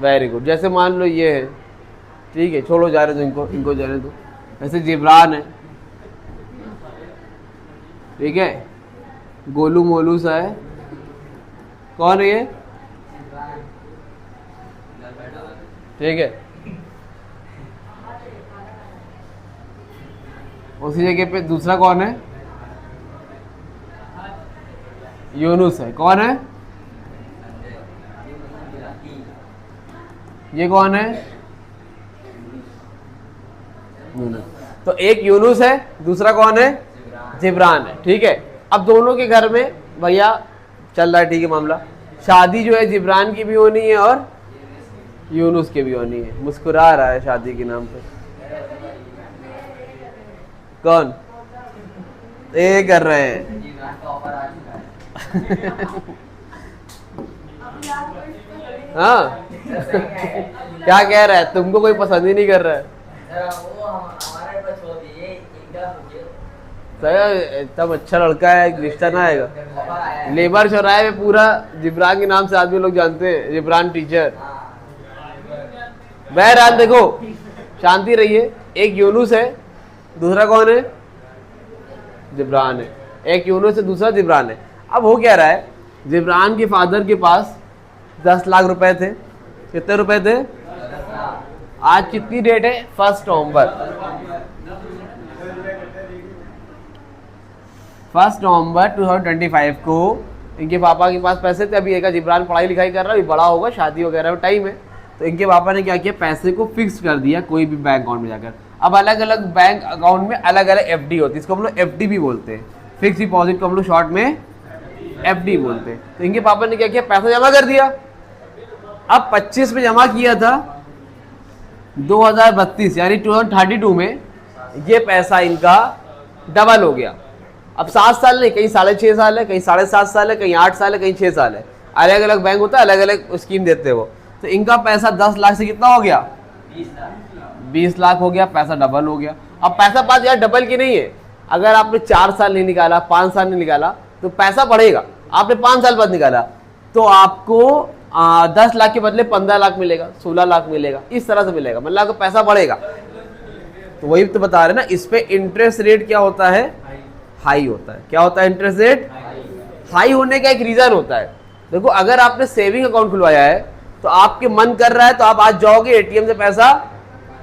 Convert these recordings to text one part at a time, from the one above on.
Very good. जैसे मान लो ये है, ठीक है, छोड़ो जा रहे दो इनको जाने दो। ऐसे जिब्रान है, ठीक है, गोलू मोलू सा है, कौन है ये, ठीक है। उसी जगह पे दूसरा कौन है, यूनुस है, कौन है, ये कौन है, यूनुस। तो एक यूनुस है, दूसरा कौन है, जिब्रान है, ठीक है। अब दोनों के घर में भैया चल रहा है, ठीक है, मामला। शादी जो है जिब्रान की भी होनी है और यूनुस की भी होनी है। मुस्कुरा रहा है शादी के नाम पे, कौन, ये कर रहे हैं हाँ क्या कह रहा है, तुमको कोई पसंद ही नहीं कर रहा है। एकदम अच्छा लड़का है, रिश्ता ना आएगा। लेबर चौराहे में पूरा जिब्रान के नाम से आदमी लोग जानते हैं, जिब्रान टीचर। बहरहाल देखो, शांति रहिए। एक यूनुस है, दूसरा कौन है, जिब्रान है। एक यूनुस है, दूसरा जिब्रान है। अब हो क्या रहा है, जिब्रान के फादर के पास 10 लाख रुपए थे। कितने रुपए थे, आज कितनी डेट है, 1 नवंबर। 1 नवंबर 2025 को इनके पापा के पास पैसे थे। अभी एक जिब्रान पढ़ाई लिखाई कर रहा है, अभी बड़ा होगा, शादी वगैरह में टाइम है। तो इनके पापा ने क्या किया, पैसे को फिक्स कर दिया कोई भी बैंक अकाउंट में जाकर। अब अलग अलग बैंक अकाउंट में अलग अलग एफडी होती है, इसको हम लोग एफडी भी बोलते हैं। फिक्स डिपॉजिट को हम लोग शॉर्ट में एफडी बोलते हैं। तो इनके पापा ने क्या किया, पैसा जमा कर दिया। अब 25 में जमा किया था, 2032 यानी 2032 में ये पैसा इनका डबल हो गया। अब 7 साल नहीं, कहीं 6.5 साल है, कहीं 7.5 साल है, कहीं 8 साल है, कहीं 6 साल है। अलग अलग बैंक होता है, अलग अलग स्कीम देते हैं वो। तो इनका पैसा 10 लाख से कितना हो गया, 20 लाख हो गया, पैसा डबल हो गया। अब पैसा बात यार डबल की नहीं है, अगर आपने 4 साल नहीं निकाला, 5 साल नहीं निकाला तो पैसा बढ़ेगा। आपने 5 साल बाद निकाला तो आपको 10 लाख के बदले 15 लाख मिलेगा, 16 लाख मिलेगा, इस तरह से मिलेगा, मतलब आपका पैसा बढ़ेगा। तो वही तो बता रहे ना, इस पे इंटरेस्ट रेट क्या होता है, हाई होता है। क्या होता है, इंटरेस्ट रेट हाई होने का एक रीजन होता है। देखो, अगर आपने सेविंग अकाउंट खुलवाया है तो आपके मन कर रहा है तो आप आज जाओगे एटीएम से पैसा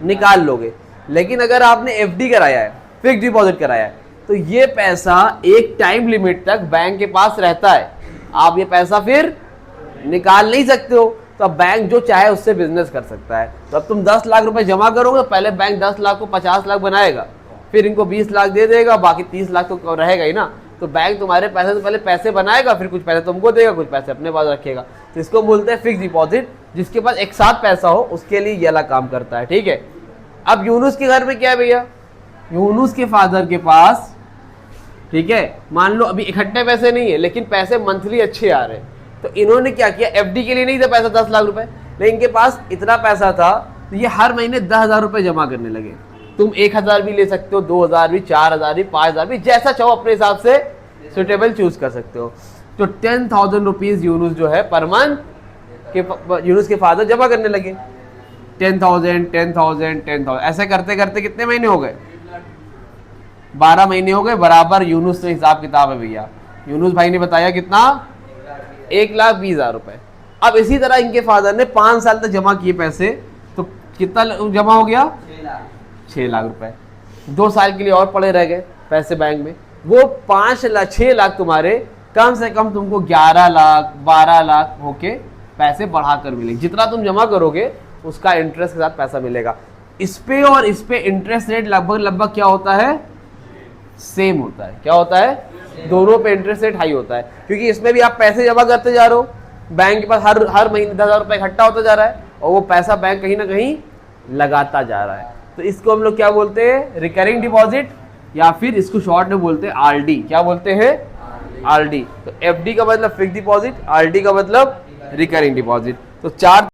निकाल लोगे। लेकिन अगर आपने एफडी कराया है, फिक्स डिपॉजिट कराया है, तो ये पैसा एक टाइम लिमिट तक बैंक के पास रहता है। आप ये पैसा फिर निकाल नहीं सकते हो। तो अब बैंक जो चाहे उससे बिजनेस कर सकता है। तो अब तुम 10 लाख रुपए जमा करोगे, पहले बैंक 10 लाख को 50 लाख बनाएगा, फिर इनको 20 लाख दे देगा, बाकी 30 लाख तो रहेगा ही ना। तो बैंक तुम्हारे पैसे से पहले पैसे बनाएगा, फिर कुछ पैसे तुमको देगा, कुछ पैसे अपने पास रखेगा। तो इसको बोलते हैं फिक्स डिपॉजिट। जिसके पास एक साथ पैसा हो उसके लिए ये वाला काम करता है, ठीक है। अब यूनुस के घर में क्या है भैया, यूनुस के फादर के पास, ठीक है, मान लो अभी इकट्ठे पैसे नहीं है लेकिन पैसे मंथली अच्छे आ रहे हैं। तो इन्होंने क्या किया, एफडी के लिए नहीं था पैसा 10 लाख रुपए, लेकिन इनके पास इतना पैसा था तो ये हर महीने 10,000 रुपए जमा करने लगे। तुम 1,000 भी ले सकते हो, 2,000 भी, 4,000 भी, 5,000 भी, जैसा चाहो अपने हिसाब से सुटेबल चूज कर सकते हो। तो 10,000 रुपीज यूनुस जो है पर मंथ के यूनुस के फादर जमा करने लगे। 10,000 10,000 10,000 ऐसे करते करते कितने महीने हो गए, 12 महीने हो गए। बराबर यूनुस से हिसाब किताब है भैया। यूनुस भाई ने बताया कितना, 1,20,000 रुपए। अब इसी तरह इनके फादर ने 5 साल तक जमा किए पैसे, तो कितना जमा हो गया, 6 लाख रुपए। 2 साल के लिए और पड़े रह गए पैसे बैंक में। वो 6 लाख तुम्हारे कम से कम तुमको 11 लाख 12 लाख होके पैसे बढ़ाकर मिलेंगे। जितना तुम जमा करोगे उसका इंटरेस्ट के साथ पैसा मिलेगा। इस पे और इस पे इंटरेस्ट रेट लगभग क्या होता है, सेम होता है। क्या होता है, दोनों पे इंटरेस्ट रेट हाई होता है। क्योंकि इसमें भी आप पैसे जमा करते जा रहे हो, बैंक के पास हर महीने 10,000 रुपए इकट्ठा होता जा रहा है और वो पैसा बैंक कहीं ना कहीं लगाता जा रहा है। तो इसको हम लोग क्या बोलते हैं, रिकरिंग डिपॉजिट, या फिर इसको शॉर्ट में बोलते हैं आरडी। क्या बोलते हैं, आरडी। तो एफडी का मतलब फिक्स डिपॉजिट, आरडी का मतलब रिकरिंग डिपॉजिट। तो 4